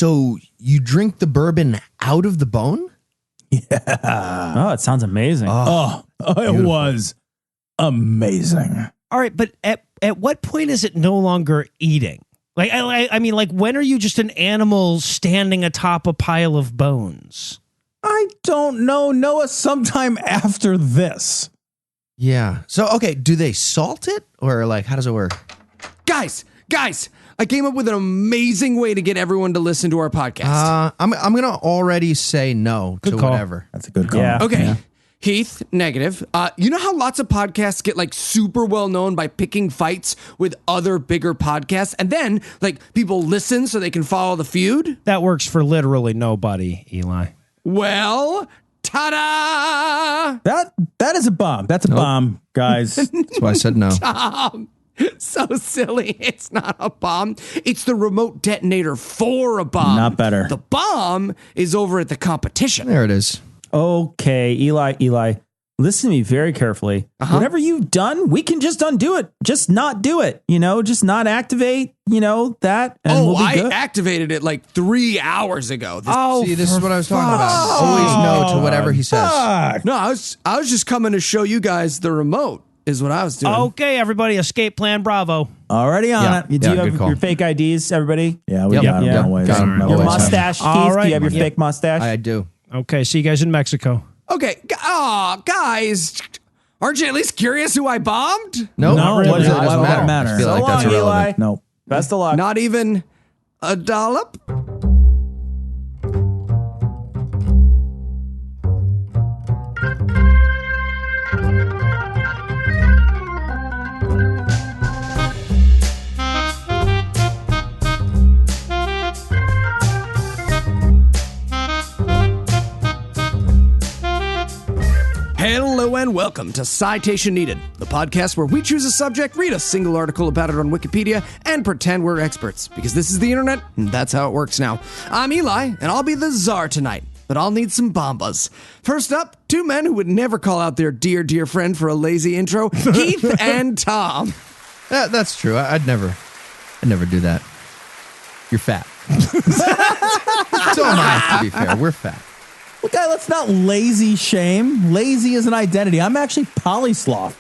So you drink the bourbon out of the bone? Yeah. Oh, it sounds amazing. It was amazing. All right, but at what point is it no longer eating? Like, I mean, like, when are you just an animal standing atop a pile of bones? I don't know, Noah, sometime after this. Yeah. So, okay, do they salt it? Or, like, how does it work? Guys, I came up with an amazing way to get everyone to listen to our podcast. I'm going to already say no to call. whatever. That's a good call. Yeah. Okay. Yeah. Heath, negative. You know how lots of podcasts get like super well known by picking fights with other bigger podcasts, and then like people listen so they can follow the feud? That works for literally nobody, Eli. Well, ta-da! That is a bomb. That's a bomb, guys. That's why I said no. So silly. It's not a bomb. It's the remote detonator for a bomb. Not better. The bomb is over at the competition. There it is. Okay, Eli, listen to me very carefully. Whatever you've done, we can just undo it. Just not do it, just not activate, that. And we'll be good. Activated it like 3 hours ago. See, this is what I was talking about. Always no to whatever he says. No, I was just coming to show you guys the remote is what I was doing. Okay, everybody, escape plan Bravo. Already on Yeah. it. You do good have call. your fake IDs, everybody? Yeah, we Yep. got Yeah. them always. Got 'em. Your Always. mustache, Keith? All right. Do you have your fake mustache? I do. Okay, see you guys in Mexico. Okay, guys, aren't you at least curious who I bombed? No, Not really. What does it Why would that matter? I feel So like that's long, irrelevant. Eli. No. Best of luck. Not even a dollop? Hello and welcome to Citation Needed, the podcast where we choose a subject, read a single article about it on Wikipedia, and pretend we're experts. Because this is the internet, and that's how it works now. I'm Eli, and I'll be the czar tonight, but I'll need some bombas. First up, two men who would never call out their dear friend for a lazy intro, Heath and Tom. That's true. I'd never do that. You're fat. So am I, to be fair. We're fat. Well, guy, let's not lazy shame. Lazy is an identity. I'm actually polysloth.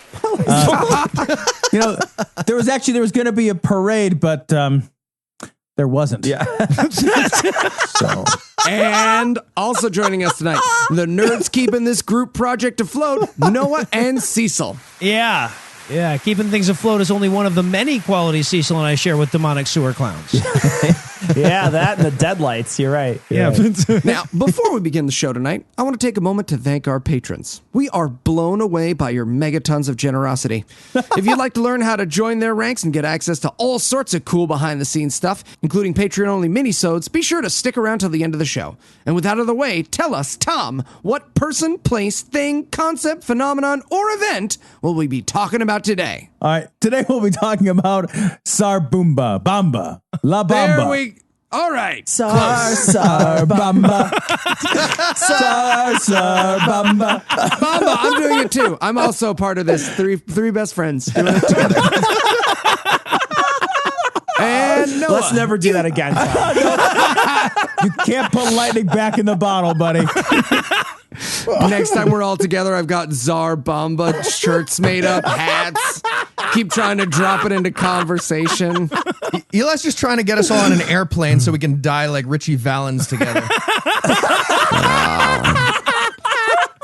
There was going to be a parade, but there wasn't. Yeah. So. And also joining us tonight, the nerds keeping this group project afloat, Noah and Cecil. Yeah, keeping things afloat is only one of the many qualities Cecil and I share with demonic sewer clowns. Yeah, that and the deadlights. You're right. Yeah. Now, before we begin the show tonight, I want to take a moment to thank our patrons. We are blown away by your megatons of generosity. If you'd like to learn how to join their ranks and get access to all sorts of cool behind-the-scenes stuff, including Patreon-only minisodes, be sure to stick around till the end of the show. And with that out of the way, tell us, Tom, what person, place, thing, concept, phenomenon, or event will we be talking about today? All right. Today we'll be talking about Tsar Bomba. La Bamba. All right. Tsar Bomba. Tsar Bomba. Bomba, I'm doing it too. I'm also part of this. Three best friends doing it together. And Noah. Let's never do that again, Tom. You can't put lightning back in the bottle, buddy. Next time we're all together, I've got Tsar Bomba shirts made up, hats. Keep trying to drop it into conversation. Eli's just trying to get us all on an airplane so we can die like Richie Valens together.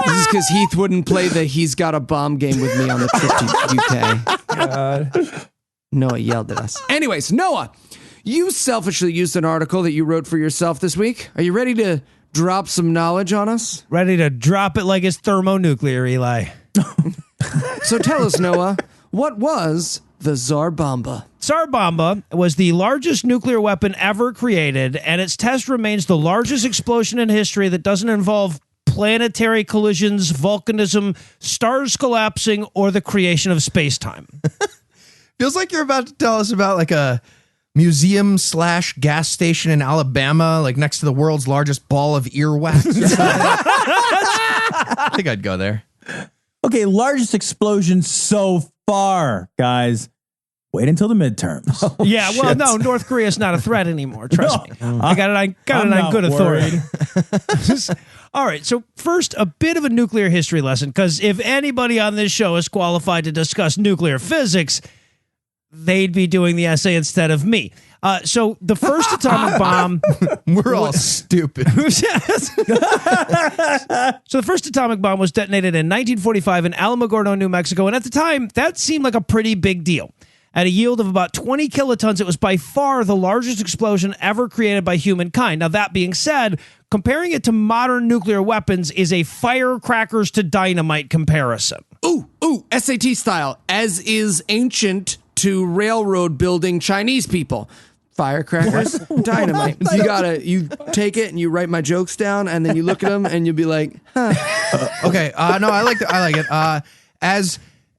This is because Heath wouldn't play the He's Got a Bomb game with me on the trip to UK. God. Noah yelled at us. Anyways, Noah, you selfishly used an article that you wrote for yourself this week. Are you ready to drop some knowledge on us? Ready to drop it like it's thermonuclear, Eli. So tell us, Noah, what was the Tsar Bomba? Tsar Bomba was the largest nuclear weapon ever created, and its test remains the largest explosion in history that doesn't involve planetary collisions, volcanism, stars collapsing, or the creation of space-time. Feels like you're about to tell us about like a museum / gas station in Alabama, like next to the world's largest ball of earwax. I think I'd go there. Okay, largest explosion so far, guys. Wait until the midterms. Yeah, well, no, North Korea's not a threat anymore. Trust me. I got it on good authority. All right, so first, a bit of a nuclear history lesson, because if anybody on this show is qualified to discuss nuclear physics, they'd be doing the essay instead of me. So the first atomic bomb... We're all stupid. So the first atomic bomb was detonated in 1945 in Alamogordo, New Mexico, and at the time, that seemed like a pretty big deal. At a yield of about 20 kilotons, it was by far the largest explosion ever created by humankind. Now, that being said, comparing it to modern nuclear weapons is a firecrackers to dynamite comparison. Ooh, SAT style, as is ancient to railroad building Chinese people. Firecrackers, dynamite. You take it and you write my jokes down, and then you look at them and you'll be like, huh. Okay, no, I like it.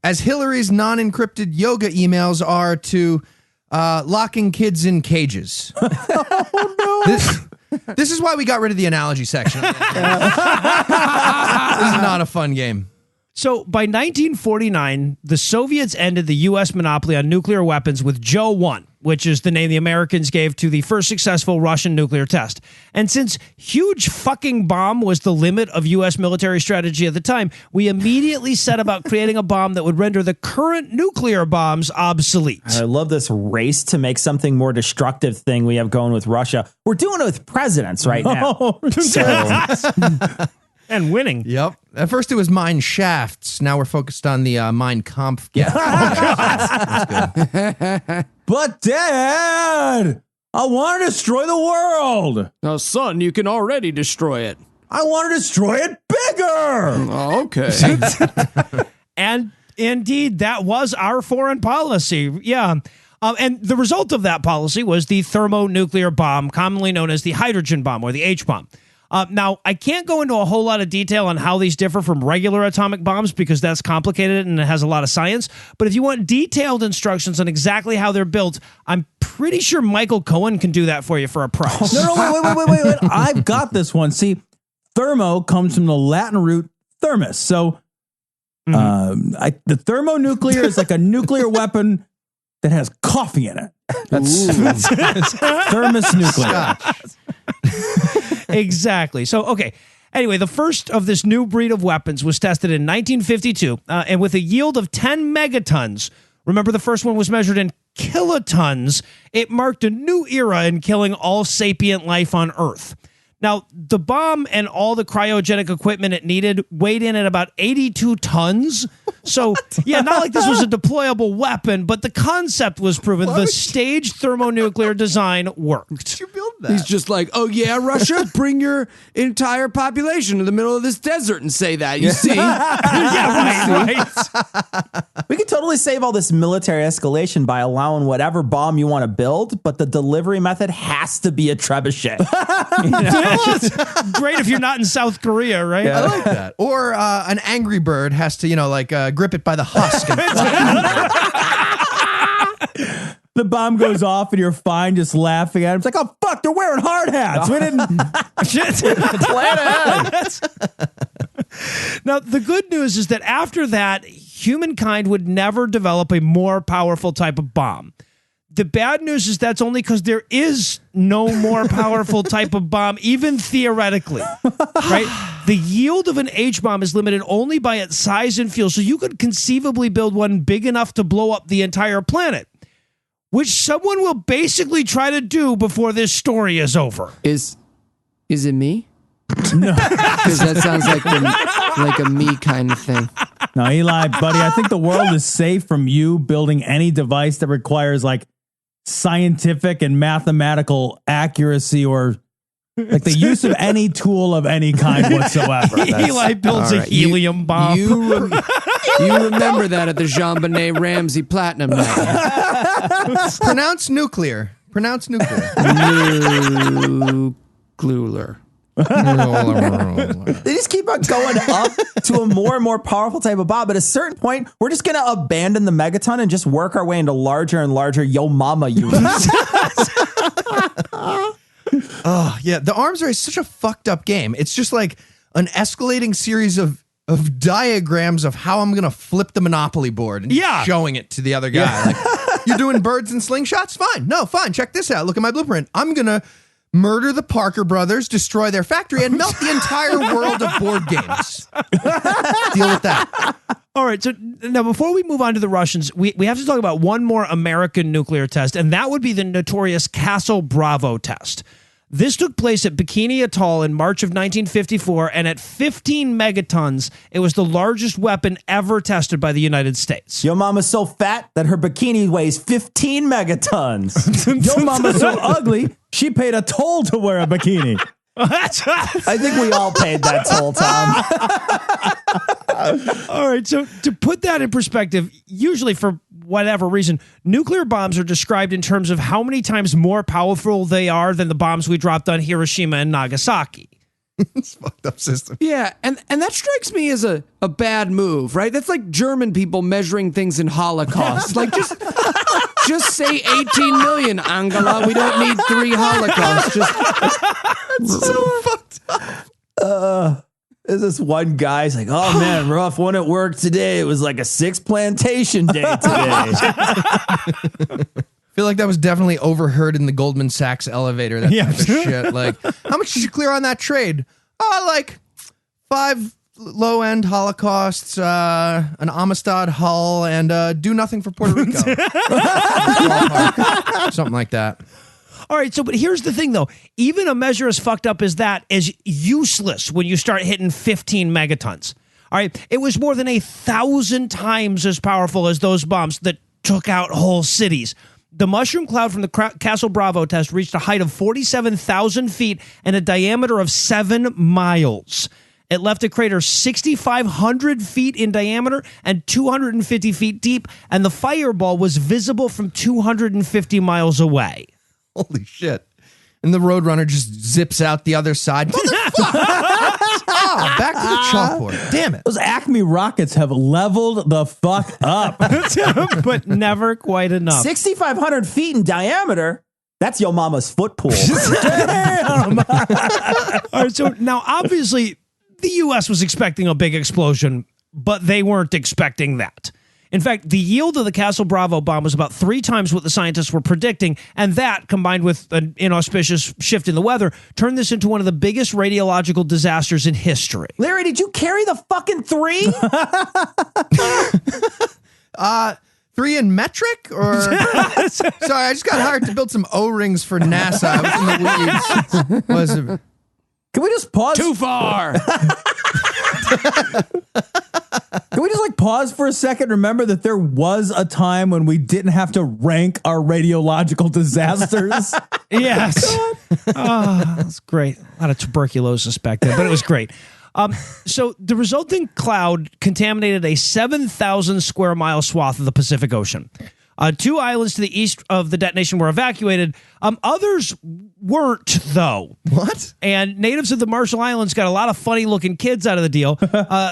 As Hillary's non-encrypted yoga emails are to locking kids in cages. Oh, no. This is why we got rid of the analogy section. This is not a fun game. So by 1949, the Soviets ended the U.S. monopoly on nuclear weapons with Joe 1, which is the name the Americans gave to the first successful Russian nuclear test. And since huge fucking bomb was the limit of U.S. military strategy at the time, we immediately set about creating a bomb that would render the current nuclear bombs obsolete. I love this race to make something more destructive thing we have going with Russia. We're doing it with presidents right now. So... And winning. Yep. At first it was mine shafts. Now we're focused on the Mein Kampf. Yeah. That's good. But Dad, I want to destroy the world. Now, son, you can already destroy it. I want to destroy it bigger. Oh, okay. And indeed, that was our foreign policy. Yeah. And the result of that policy was the thermonuclear bomb, commonly known as the hydrogen bomb or the H-bomb. Now, I can't go into a whole lot of detail on how these differ from regular atomic bombs because that's complicated and it has a lot of science. But if you want detailed instructions on exactly how they're built, I'm pretty sure Michael Cohen can do that for you for a price. No, wait. I've got this one. See, thermo comes from the Latin root thermos. So the thermonuclear is like a nuclear weapon that has coffee in it. That's thermos nuclear. Exactly. So, okay. Anyway, the first of this new breed of weapons was tested in 1952, and with a yield of 10 megatons. Remember, the first one was measured in kilotons. It marked a new era in killing all sapient life on Earth. Now, the bomb and all the cryogenic equipment it needed weighed in at about 82 tons. So, yeah, not like this was a deployable weapon, but the concept was proven. The staged thermonuclear design worked. You build that. He's just like, oh, yeah, Russia, bring your entire population to the middle of this desert and say that. You see? Right. We could totally save all this military escalation by allowing whatever bomb you want to build, but the delivery method has to be a trebuchet. Great if you're not in South Korea, right? I like that. Or an angry bird has to, grip it by the husk. The bomb goes off and you're fine just laughing at it. It's like, oh, fuck, they're wearing hard hats. We didn't Plan ahead. Now, the good news is that after that, humankind would never develop a more powerful type of bomb. The bad news is that's only because there is no more powerful type of bomb, even theoretically, right? The yield of an H-bomb is limited only by its size and fuel, so you could conceivably build one big enough to blow up the entire planet, which someone will basically try to do before this story is over. Is it me? No. Because that sounds like a me kind of thing. No, Eli, buddy, I think the world is safe from you building any device that requires scientific and mathematical accuracy or the use of any tool of any kind whatsoever. Eli builds a helium bomb. You remember that at the JonBenet Ramsey Platinum Night. Pronounce nuclear. Nuclear. They just keep on going up to a more and more powerful type of bomb. At a certain point, we're just going to abandon the megaton and just work our way into larger and larger yo mama units. Oh, yeah. The arms race is such a fucked up game. It's just like an escalating series of diagrams of how I'm going to flip the Monopoly board and showing it to the other guy. You're doing birds and slingshots? Fine. No, fine. Check this out. Look at my blueprint. I'm going to murder the Parker brothers, destroy their factory, and melt the entire world of board games. Deal with that. All right, so now before we move on to the Russians, we have to talk about one more American nuclear test, and that would be the notorious Castle Bravo test. This took place at Bikini Atoll in March of 1954, and at 15 megatons, it was the largest weapon ever tested by the United States. Your mama's so fat that her bikini weighs 15 megatons. Your mama's so ugly, she paid a toll to wear a bikini. I think we all paid that toll, Tom. All right, so to put that in perspective, usually for whatever reason, nuclear bombs are described in terms of how many times more powerful they are than the bombs we dropped on Hiroshima and Nagasaki. It's a fucked up system. Yeah, and that strikes me as a bad move, right? That's like German people measuring things in Holocaust. Like, just say 18 million, Angela. We don't need 3 Holocausts. It's so fucked up. There's this one guy, he's like, oh man, rough one at work today. It was like a 6 plantation day today. I feel like that was definitely overheard in the Goldman Sachs elevator. That type of shit. Like, how much did you clear on that trade? Like 5 low-end Holocausts, an Amistad hull, and do nothing for Puerto Rico. Something like that. All right, so but here's the thing, though. Even a measure as fucked up as that is useless when you start hitting 15 megatons. All right, it was more than 1,000 times as powerful as those bombs that took out whole cities. The mushroom cloud from the Castle Bravo test reached a height of 47,000 feet and a diameter of 7 miles. It left a crater 6,500 feet in diameter and 250 feet deep, and the fireball was visible from 250 miles away. Holy shit. And the Roadrunner just zips out the other side. Motherfucker! Back to the chalkboard. Damn it. Those Acme rockets have leveled the fuck up. But never quite enough. 6,500 feet in diameter? That's your mama's foot pool. Damn! All right, so now obviously the U.S. was expecting a big explosion, but they weren't expecting that. In fact, the yield of the Castle Bravo bomb was about 3 times what the scientists were predicting, and that, combined with an inauspicious shift in the weather, turned this into one of the biggest radiological disasters in history. Larry, did you carry the fucking 3? 3 in metric? Or sorry, I just got hired to build some O-rings for NASA. I was in the weeds. Can we just pause? Too far. Can we just pause for a second? Remember that there was a time when we didn't have to rank our radiological disasters. Yes. Oh, that's great. A lot of tuberculosis back then, but it was great. So the resulting cloud contaminated a 7,000 square mile swath of the Pacific Ocean. 2 islands to the east of the detonation were evacuated. Others weren't, though. What? And natives of the Marshall Islands got a lot of funny-looking kids out of the deal.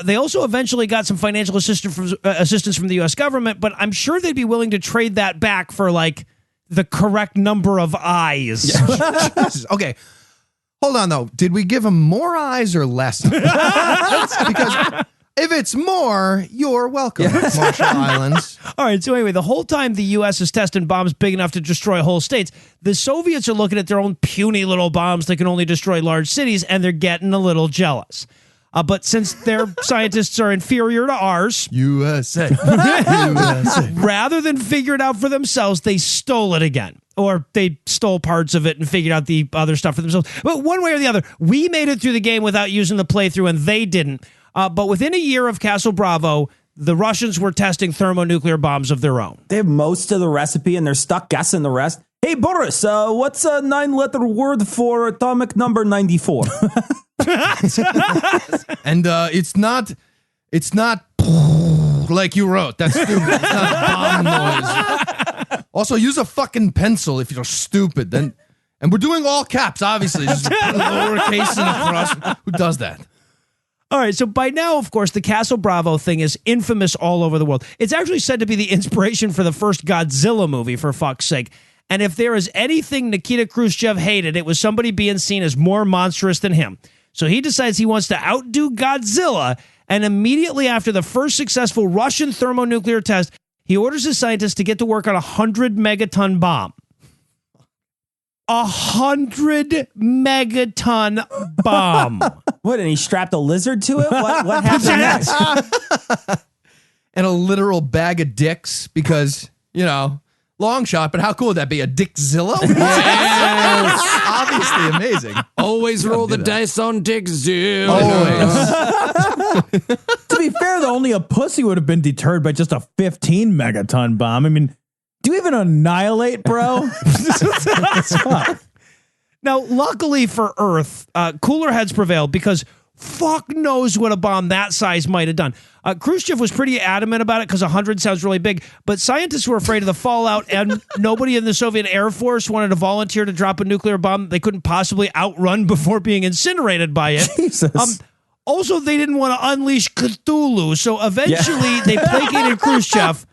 They also eventually got some financial assistance from the U.S. government, but I'm sure they'd be willing to trade that back for, the correct number of eyes. Yeah. Okay. Hold on, though. Did we give them more eyes or less? Because if it's more, you're welcome, Marshall Islands. All right, so anyway, the whole time the U.S. is testing bombs big enough to destroy whole states, the Soviets are looking at their own puny little bombs that can only destroy large cities, and they're getting a little jealous. But since their scientists are inferior to ours, USA. rather than figure it out for themselves, they stole it again. Or they stole parts of it and figured out the other stuff for themselves. But one way or the other, we made it through the game without using the playthrough, and they didn't. But within a year of Castle Bravo, the Russians were testing thermonuclear bombs of their own. They have most of the recipe, and they're stuck guessing the rest. Hey, Boris, what's a 9-letter word for atomic number 94? And it's not like you wrote. That's stupid. It's not bomb noise. Also, use a fucking pencil if you're stupid. And we're doing all caps, obviously. Just put a lowercase in across. Who does that? All right, so by now, of course, the Castle Bravo thing is infamous all over the world. It's actually said to be the inspiration for the first Godzilla movie, for fuck's sake. And if there is anything Nikita Khrushchev hated, it was somebody being seen as more monstrous than him. So he decides he wants to outdo Godzilla, and immediately after the first successful Russian thermonuclear test, He orders his scientists to get to work on a 100 megaton bomb. 100 megaton bomb. What, and he strapped a lizard to it? What happened next? And a literal bag of dicks because, long shot, but how cool would that be? A Dickzilla? Yes. Obviously amazing. Always roll the dice on Dick Zoo. Always. To be fair, though, only a pussy would have been deterred by just a 15 megaton bomb. I mean, do you even annihilate, bro? Now, luckily for Earth, cooler heads prevailed because fuck knows what a bomb that size might have done. Khrushchev was pretty adamant about it because 100 sounds really big, but scientists were afraid of the fallout, and nobody in the Soviet Air Force wanted to volunteer to drop a nuclear bomb they couldn't possibly outrun before being incinerated by it. Jesus. Also, they didn't want to unleash Cthulhu, so eventually they placated Khrushchev.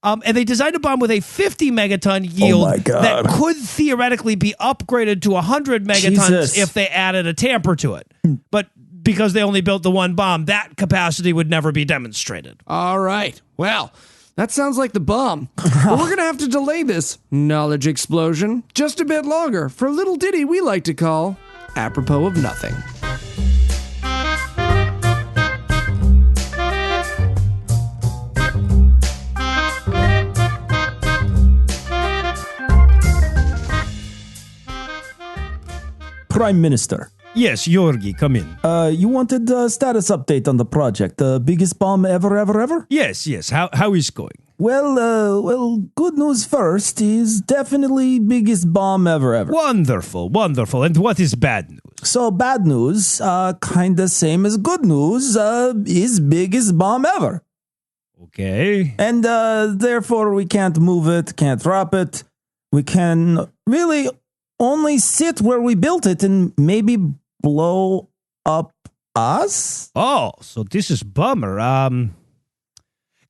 And they designed a bomb with a 50 megaton yield that could theoretically be upgraded to 100 megatons if they added a tamper to it. But because they only built the one bomb, that capacity would never be demonstrated. All right. Well, that sounds like the bomb. But we're going to have to delay this knowledge explosion just a bit longer for a little ditty we like to call Apropos of Nothing. Prime Minister. Yes, Yorgi, come in. You wanted a status update on the project. The biggest bomb ever? Yes. How is going? Well, good news first is definitely biggest bomb ever. Wonderful. And what is bad news? So bad news, kinda same as good news, is biggest bomb ever. Okay. And therefore we can't move it, can't drop it. We can really only sit where we built it and maybe blow up us? Oh, so this is bummer.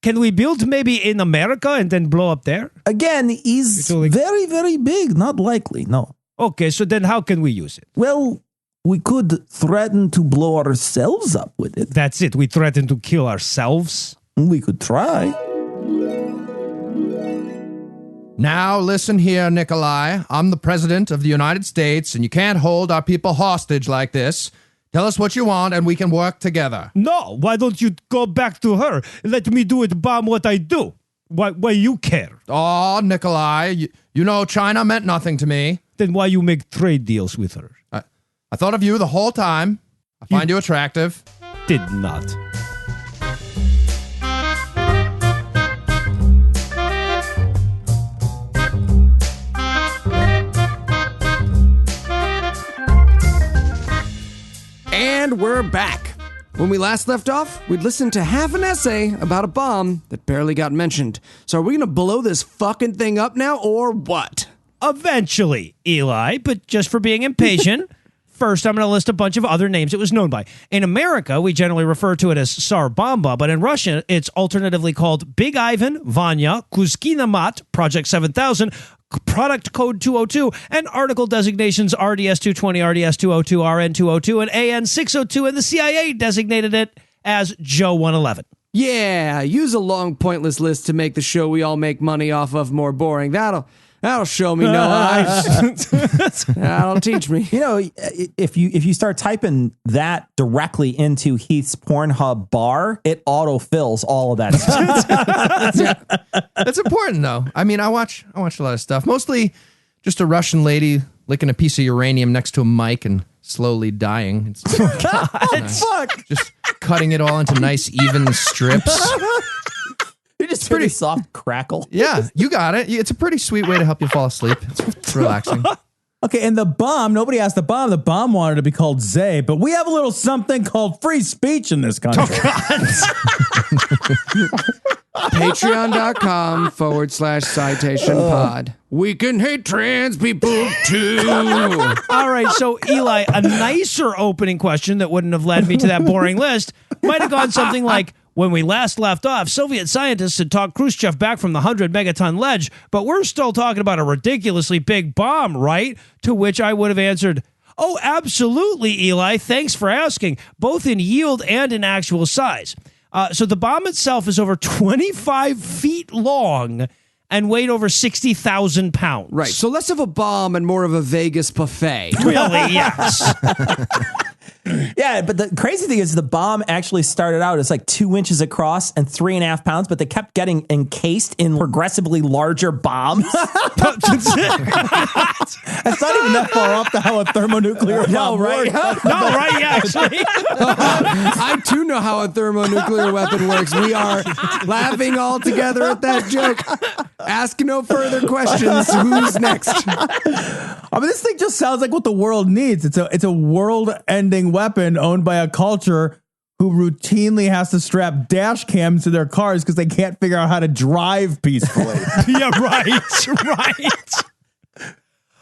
Can we build maybe in America and then blow up there? Again, is very, very big. Not likely, no. Okay, so then how can we use it? Well, we could threaten to blow ourselves up with it. That's it. We threaten to kill ourselves. We could try. Now listen here, Nikolai. I'm the president of the United States, and you can't hold our people hostage like this. Tell us what you want, and we can work together. No, why don't you go back to her? Let me do it, bomb what I do. Why you care? Oh, Nikolai, you know China meant nothing to me. Then why you make trade deals with her? I thought of you the whole time. I find you attractive. Did not. And we're back. When we last left off, we'd listened to half an essay about a bomb that barely got mentioned. So are we going to blow this fucking thing up now, or what? Eventually, Eli, but just for being impatient, first I'm going to list a bunch of other names it was known by. In America, we generally refer to it as Tsar Bomba, but in Russian, it's alternatively called Big Ivan, Vanya, Kuzkina Mat, Project 7000, Product Code 202, and article designations RDS 220, RDS 202, RN 202, and AN 602, and the CIA designated it as Joe 111. Yeah, use a long, pointless list to make the show we all make money off of more boring. That'll show me no eyes. That'll teach me. You know, if you start typing that directly into Heath's Pornhub bar, it autofills all of that stuff. That's important, though. I mean, I watch a lot of stuff. Mostly just a Russian lady licking a piece of uranium next to a mic and slowly dying. It's Fuck. just cutting it all into nice, even strips. You're just pretty soft crackle. Yeah, you got it. It's a pretty sweet way to help you fall asleep. It's relaxing. Okay, and the bomb, nobody asked the bomb. The bomb wanted to be called Zay, but we have a little something called free speech in this country. Patreon.com/citation pod. We can hate trans people too. All right, so Eli, a nicer opening question that wouldn't have led me to that boring list might have gone something like, when we last left off, Soviet scientists had talked Khrushchev back from the 100 megaton ledge, but we're still talking about a ridiculously big bomb, right? To which I would have answered, oh, absolutely, Eli. Thanks for asking, both in yield and in actual size. So the bomb itself is over 25 feet long and weighed over 60,000 pounds. Right. So less of a bomb and more of a Vegas buffet. Really, yes. Yeah, but the crazy thing is the bomb actually started out as like 2 inches across and 3.5 pounds, but they kept getting encased in progressively larger bombs. That's not even that far off to how a thermonuclear bomb right? works. No, right, yeah, actually. I too know how a thermonuclear weapon works. We are laughing all together at that joke. Ask no further questions. Who's next? I mean, this thing just sounds like what the world needs. It's a world-ending weapon owned by a culture who routinely has to strap dash cams to their cars because they can't figure out how to drive peacefully. Yeah, right.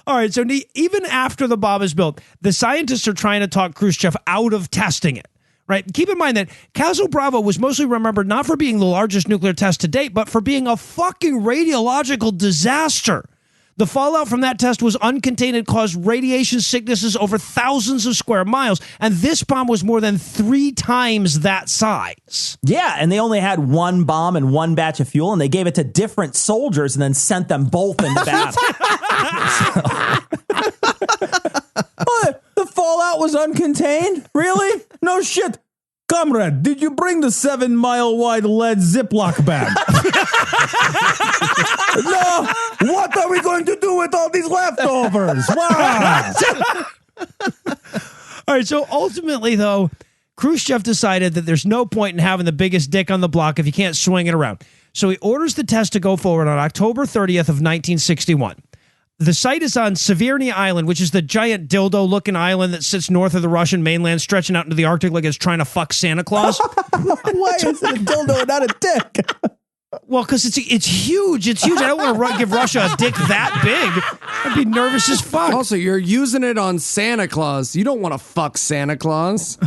All right, so even after the bomb is built, the scientists are trying to talk Khrushchev out of testing it. Right. Keep in mind that Castle Bravo was mostly remembered not for being the largest nuclear test to date, but for being a fucking radiological disaster. The fallout from that test was uncontained and caused radiation sicknesses over thousands of square miles. And this bomb was more than 3 times that size. Yeah, and they only had one bomb and one batch of fuel, and they gave it to different soldiers and then sent them both into battle. What? The fallout was uncontained? Really? No shit. Comrade, did you bring the 7-mile wide lead Ziploc bag? No. What are we going to do with all these leftovers? Wow. All right, so ultimately, though, Khrushchev decided that there's no point in having the biggest dick on the block if you can't swing it around. So he orders the test to go forward on October 30th of 1961. The site is on Severny Island, which is the giant dildo-looking island that sits north of the Russian mainland, stretching out into the Arctic like it's trying to fuck Santa Claus. Why is it a dildo and not a dick? Well, because it's huge. It's huge. I don't want to give Russia a dick that big. I'd be nervous as fuck. Also, you're using it on Santa Claus. You don't want to fuck Santa Claus.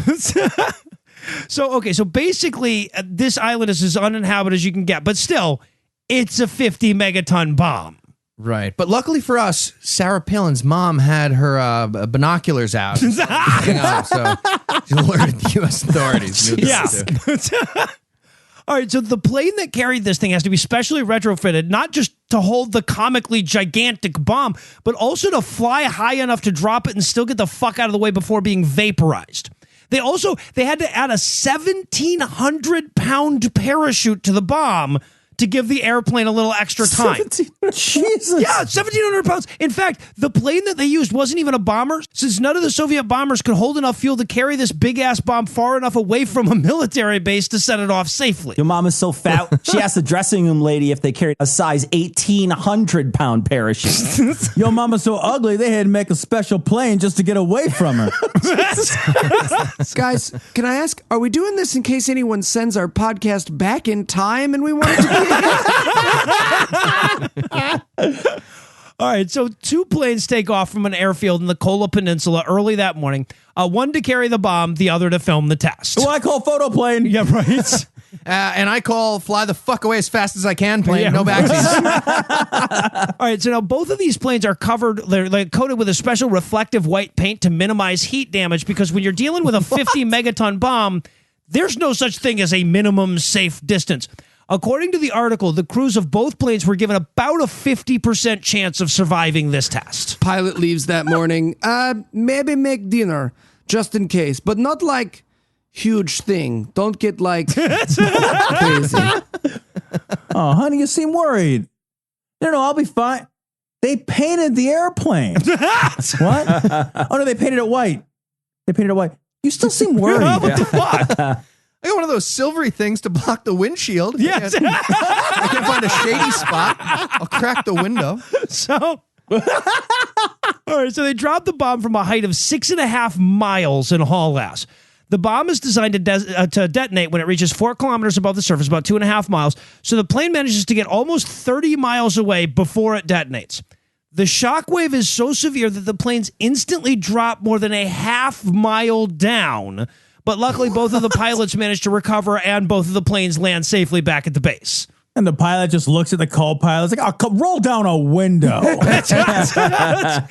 So basically, this island is as uninhabited as you can get, but still, it's a 50 megaton bomb. Right. But luckily for us, Sarah Palin's mom had her binoculars out. So she alerted the U.S. authorities. Yeah. All right, so the plane that carried this thing has to be specially retrofitted, not just to hold the comically gigantic bomb, but also to fly high enough to drop it and still get the fuck out of the way before being vaporized. They had to add a 1,700-pound parachute to the bomb to give the airplane a little extra time. Jesus. Yeah, 1,700 pounds. In fact, the plane that they used wasn't even a bomber, since none of the Soviet bombers could hold enough fuel to carry this big-ass bomb far enough away from a military base to set it off safely. Your mom is so fat, she asked the dressing room lady if they carried a size 1,800-pound parachute. Your mama's so ugly, they had to make a special plane just to get away from her. Guys, can I ask, are we doing this in case anyone sends our podcast back in time and we want it to be? All right, so 2 planes take off from an airfield in the Kola Peninsula early that morning. One to carry the bomb, the other to film the test. Well, I call photo plane. Yeah, right. And I call fly the fuck away as fast as I can plane. Yeah, no backseats. All right, so now both of these planes are covered, they're coated with a special reflective white paint to minimize heat damage, because when you're dealing with a 50 megaton bomb, there's no such thing as a minimum safe distance. According to the article, the crews of both planes were given about a 50% chance of surviving this test. Pilot leaves that morning. Maybe make dinner, just in case, but not like huge thing. Don't get like crazy. Oh, honey, you seem worried. No, I'll be fine. They painted the airplane. What? Oh, no, they painted it white. You still seem worried. What the fuck? I got one of those silvery things to block the windshield. Yes. I can't find a shady spot. I'll crack the window. So, all right, so they dropped the bomb from a height of 6.5 miles in haul ass. The bomb is designed to detonate when it reaches 4 kilometers above the surface, about 2.5 miles. So the plane manages to get almost 30 miles away before it detonates. The shockwave is so severe that the planes instantly drop more than a half mile down. But luckily, both of the pilots managed to recover, and both of the planes land safely back at the base. And the pilot just looks at the co-pilot, like, "Oh, roll down a window."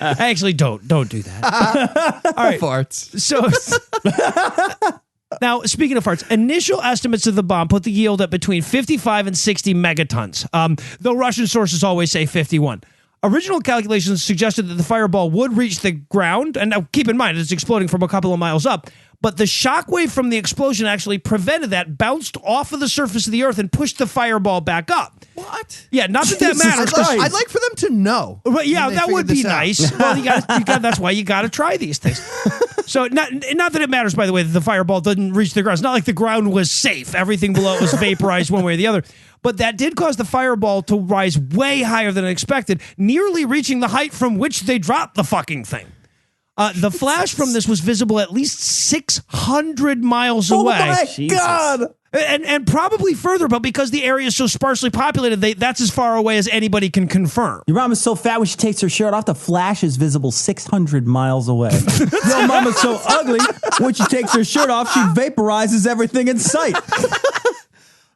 Actually, don't do that. All right, farts. So Now, speaking of farts, initial estimates of the bomb put the yield at between 55 and 60 megatons, though Russian sources always say 51. Original calculations suggested that the fireball would reach the ground, and now keep in mind it's exploding from a couple of miles up, but the shockwave from the explosion actually prevented that, bounced off of the surface of the earth, and pushed the fireball back up. What? Yeah, not that that matters. I'd like for them to know. But yeah, when they that would figured be this out. nice. Well, you got that's why you got to try these things. So not that it matters, by the way, that the fireball didn't reach the ground. It's not like the ground was safe. Everything below it was vaporized one way or the other. But that did cause the fireball to rise way higher than expected, nearly reaching the height from which they dropped the fucking thing. The flash from this was visible at least 600 miles away. Oh my God! And probably further, but because the area is so sparsely populated, that's as far away as anybody can confirm. Your mom is so fat when she takes her shirt off, the flash is visible 600 miles away. Your mama's so ugly when she takes her shirt off, she vaporizes everything in sight.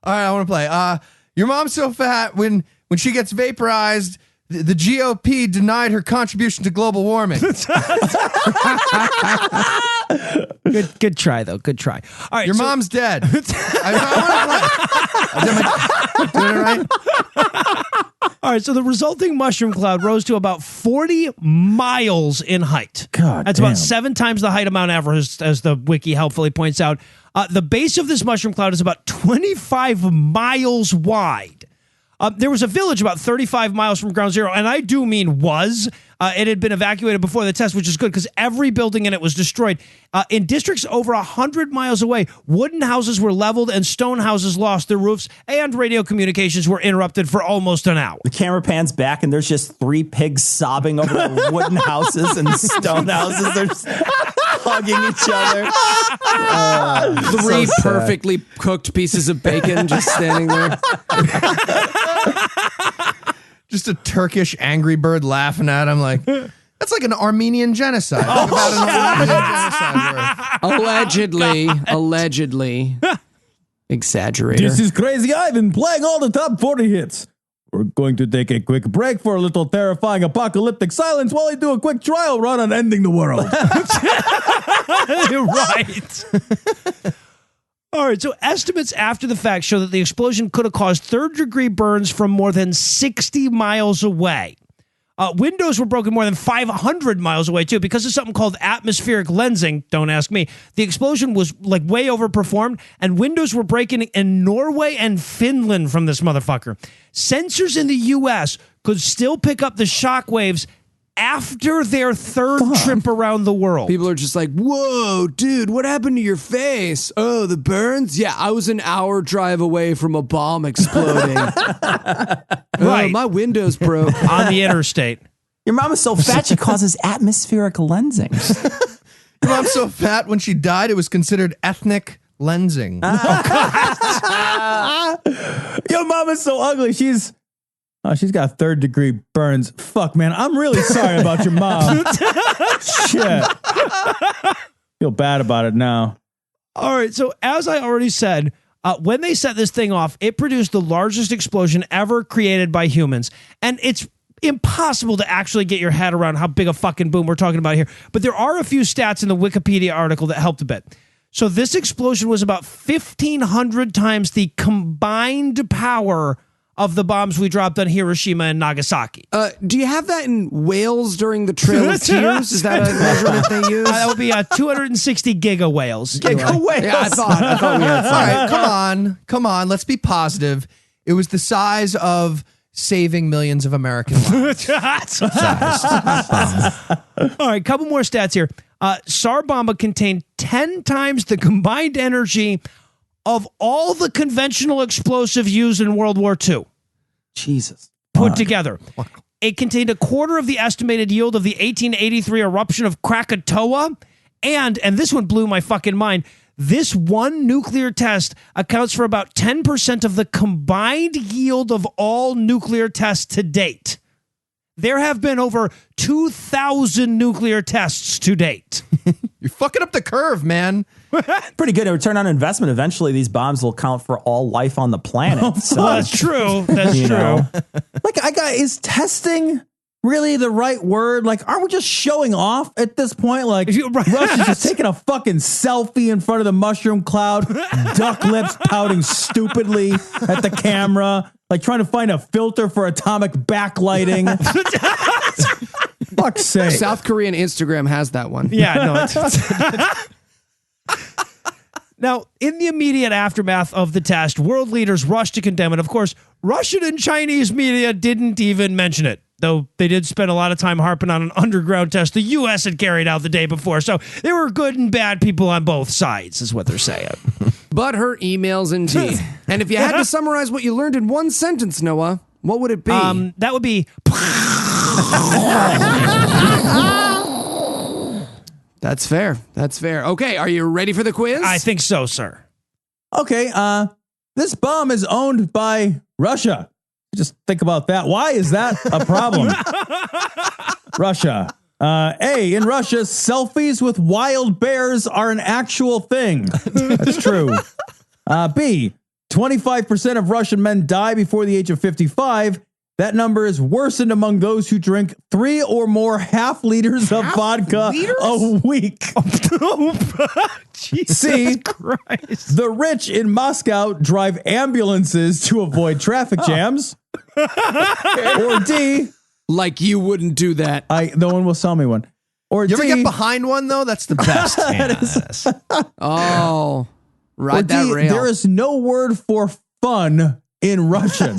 All right, I want to play. Your mom's so fat when she gets vaporized, the GOP denied her contribution to global warming. Good try, though. Good try. All right, Your mom's dead. I want to play. Doing it right? All right, so the resulting mushroom cloud rose to about 40 miles in height. God That's damn. about 7 times the height of Mount Everest, as the wiki helpfully points out. The base of this mushroom cloud is about 25 miles wide. There was a village about 35 miles from ground zero, and I do mean was. It had been evacuated before the test, which is good because every building in it was destroyed. In districts over 100 miles away, wooden houses were leveled and stone houses lost their roofs, and radio communications were interrupted for almost an hour. The camera pans back and there's just 3 pigs sobbing over their wooden houses and stone houses. They're just hugging each other. 3 perfectly cooked pieces of bacon just standing there. Just a Turkish Angry Bird laughing at him like, that's like an Armenian genocide. Think about an Armenian genocide. Allegedly. Exaggerator. This is Crazy Ivan playing all the top 40 hits. We're going to take a quick break for a little terrifying apocalyptic silence while I do a quick trial run on ending the world. Right. All right, so estimates after the fact show that the explosion could have caused third-degree burns from more than 60 miles away. Windows were broken more than 500 miles away, too, because of something called atmospheric lensing. Don't ask me. The explosion was, like, way overperformed, and windows were breaking in Norway and Finland from this motherfucker. Sensors in the U.S. could still pick up the shock waves after their third trip around the world. People are just like, whoa, dude, what happened to your face? Oh, the burns? Yeah, I was an hour drive away from a bomb exploding. Right. My windows broke. On the interstate. Your mom is so fat she causes atmospheric lensing. Your mom's so fat when she died, it was considered ethnic lensing. Your mom is so ugly. She's got 3rd-degree burns. Fuck, man. I'm really sorry about your mom. Shit. Feel bad about it now. All right, so as I already said, when they set this thing off, it produced the largest explosion ever created by humans. And it's impossible to actually get your head around how big a fucking boom we're talking about here. But there are a few stats in the Wikipedia article that helped a bit. So this explosion was about 1,500 times the combined power of the bombs we dropped on Hiroshima and Nagasaki. Do you have that in Wales during the Trail of Tears? Is that a measurement they use? That would be 260 giga whales. Giga whales. Yeah, I thought we had All right, come on. Let's be positive. It was the size of saving millions of American lives. All right, couple more stats here. Tsar Bomba contained 10 times the combined energy of all the conventional explosives used in World War II. Jesus. Put together. Wow. It contained a quarter of the estimated yield of the 1883 eruption of Krakatoa. And this one blew my fucking mind, this one nuclear test accounts for about 10% of the combined yield of all nuclear tests to date. There have been over 2,000 nuclear tests to date. You're fucking up the curve, man. Pretty good. A return on investment. Eventually, these bombs will count for all life on the planet. So That's true. That's true. Like, is testing really the right word? Like, aren't we just showing off at this point? Like, Russia's just taking a fucking selfie in front of the mushroom cloud, duck lips pouting stupidly at the camera, like trying to find a filter for atomic backlighting. Fuck's sake. South Korean Instagram has that one. Yeah, no. Now, in the immediate aftermath of the test, world leaders rushed to condemn it. Of course, Russian and Chinese media didn't even mention it, though they did spend a lot of time harping on an underground test the U.S. had carried out the day before. So there were good and bad people on both sides, is what they're saying. But her emails indeed. And if you had to summarize what you learned in one sentence, Noah, what would it be? That would be... That's fair. That's fair. Okay, are you ready for the quiz? I think so, sir. Okay, this bomb is owned by Russia. Just think about that. Why is that a problem? Russia. A, in Russia, selfies with wild bears are an actual thing. That's true. B, 25% of Russian men die before the age of 55. That number is worsened among those who drink 3 or more half liters of vodka a week. Jesus C, Christ. the rich in Moscow drive ambulances to avoid traffic jams. Or D, like you wouldn't do that. no one will sell me one. Or You D, ever get behind one, though? That's the best. Oh, or ride that D, rail. there is no word for fun in Russian.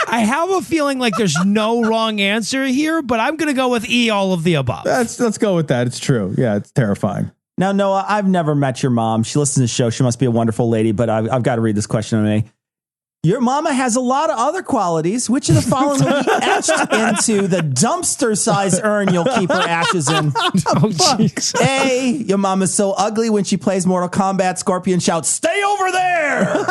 I have a feeling like there's no wrong answer here, but I'm going to go with E, all of the above. Let's go with that. It's true. Yeah, it's terrifying. Now, Noah, I've never met your mom. She listens to the show. She must be a wonderful lady, but I've got to read this question to me. Your mama has a lot of other qualities. Which of the following will be etched into the dumpster-sized urn you'll keep her ashes in? A, your mama's so ugly when she plays Mortal Kombat, Scorpion shouts, "Stay over there!"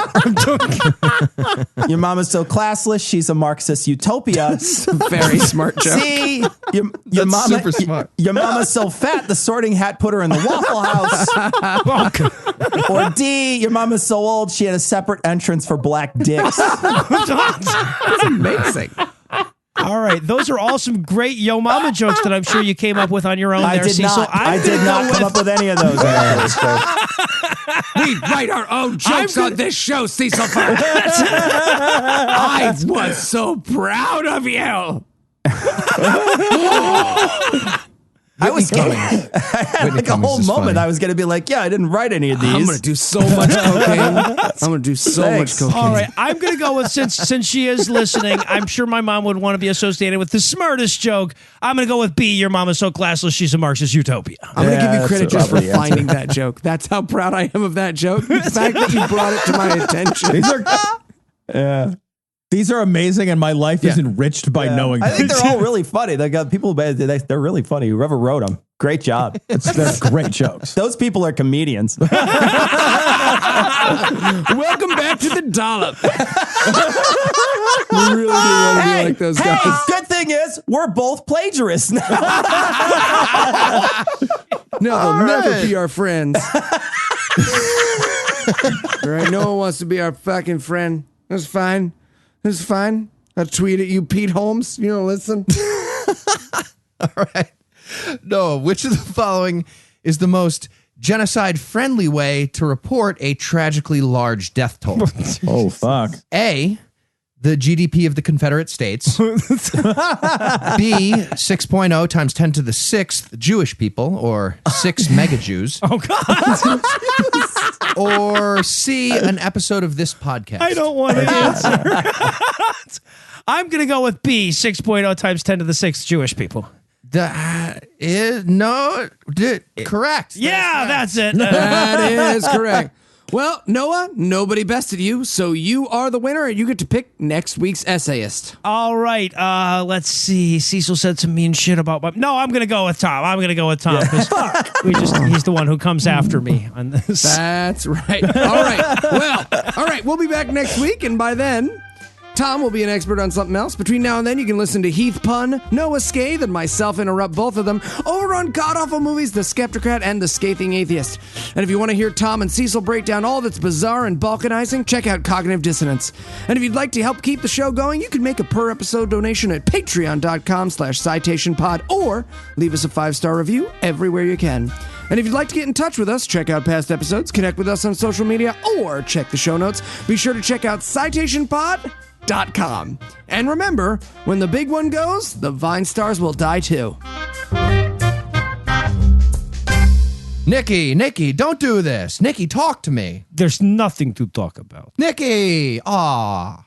Your mama's so classless, she's a Marxist utopia. Very smart joke. C, your mama, super smart. Your mama's so fat, the Sorting Hat put her in the Waffle House. Or D, your mama's so old, she had a separate entrance for black dicks. That's amazing. All right, those are all some great Yo Mama jokes that I'm sure you came up with on your own. I there, did Cecil. not. I did not come up with any of those. We write our own jokes on this show, Cecil. I was so proud of you. I was getting. I had like a whole moment. I was going to be like, "Yeah, I didn't write any of these." I'm going to do so much cocaine. I'm going to do so much cocaine. All right, I'm going to go with, since she is listening, I'm sure my mom would want to be associated with the smartest joke. I'm going to go with B, your mom is so classless, she's a Marxist utopia. I'm going to give you credit just for probably the answer. finding that joke. That's how proud I am of that joke. The fact that you brought it to my attention. These are amazing, and my life is enriched by knowing I them. think they're all really funny. They got people. They're really funny. Whoever wrote them, great job. They're great jokes. Those people are comedians. Welcome back to the dollop. We really do want to be like those guys. Good thing is we're both plagiarists now. No, they'll never be our friends. All right, no one wants to be our fucking friend. That's fine. That's fine. I'll tweet at you, Pete Holmes. You don't listen. All right. No, which of the following is the most genocide-friendly way to report a tragically large death toll? Oh, fuck. A, the GDP of the Confederate States. B, 6.0 times 10 to the 6th Jewish people, or 6 mega Jews. Oh, God. Or C, an episode of this podcast. I don't want to answer. I'm going to go with B, 6.0 times 10 to the 6th Jewish people. Correct. Yeah, that's it. That is correct. Well, Noah, nobody bested you, so you are the winner, and you get to pick next week's essayist. All right, let's see. Cecil said some mean shit about my... No, I'm going to go with Tom. I'm going to go with Tom. He's the one who comes after me on this. That's right. All right. Well, all right. We'll be back next week, and by then, Tom will be an expert on something else. Between now and then, you can listen to Heath Pun, Noah Scathe, and myself interrupt both of them over on God-Awful Movies, The Skeptocrat, and The Scathing Atheist. And if you want to hear Tom and Cecil break down all that's bizarre and balkanizing, check out Cognitive Dissonance. And if you'd like to help keep the show going, you can make a per-episode donation at patreon.com/citationpod or leave us a 5-star review everywhere you can. And if you'd like to get in touch with us, check out past episodes, connect with us on social media, or check the show notes, be sure to check out citationpod.com. And remember, when the big one goes, the Vine stars will die too. Nikki, don't do this. Nikki, talk to me. There's nothing to talk about. Nikki, aw.